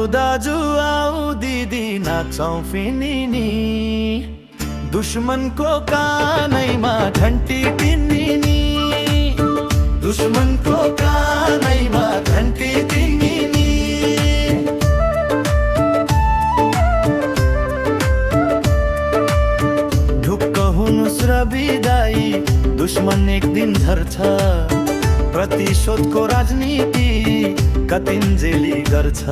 दाजु आऊ दिदी नाचौं फिनिनी, दुश्मनको कानैमा घन्टी टिनिनी, दुश्मनको कानैमा घन्टी टिनिनी। ढुक्क हुनुस् र बिदाई, दुश्मन एक दिन झर्छ, प्रतिशोधको राजनीति कतिन्जेली गर्छ।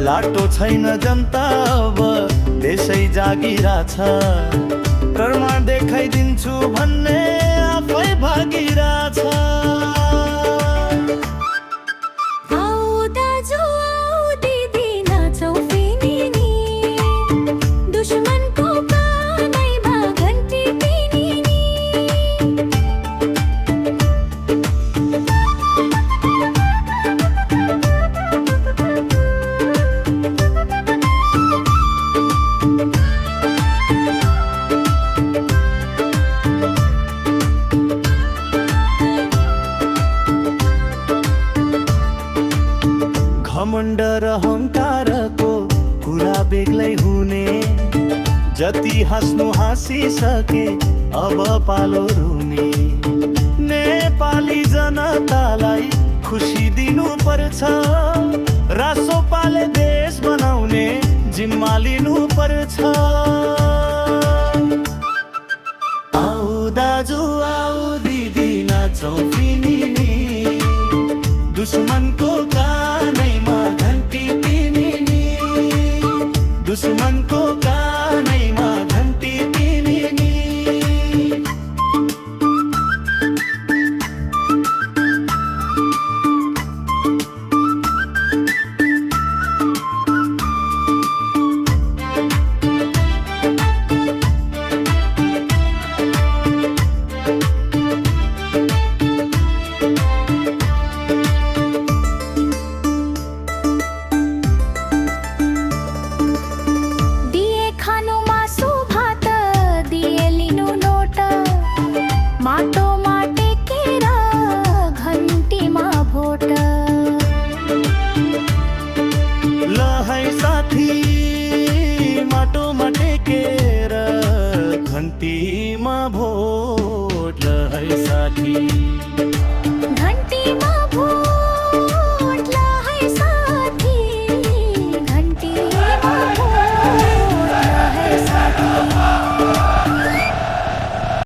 लाटो छैन जनता अब देशै जागिरा छ, प्रमाण देखाइदिन्छु भन्ने आफै भागिरा छ। घमण्ड र अहङ्कारको कुरा बेग्लै हुने, जति हाँस्नु हाँसिसके अब पालो रुने। नेपाली जनतालाई खुसी दिनु पर्छ, रासोपाले देश बनाउने जिम्मा लिनु पर्छ। आऊ दाजु आऊ दिदी नाचौं फिनिनी, दुश्मनको कानैमा घन्टी टिनिनी, दुश्मनको कानैमा घन्टी टिनिनी। माटोमा टेकेर घन्टीमा भोट ल है साथी।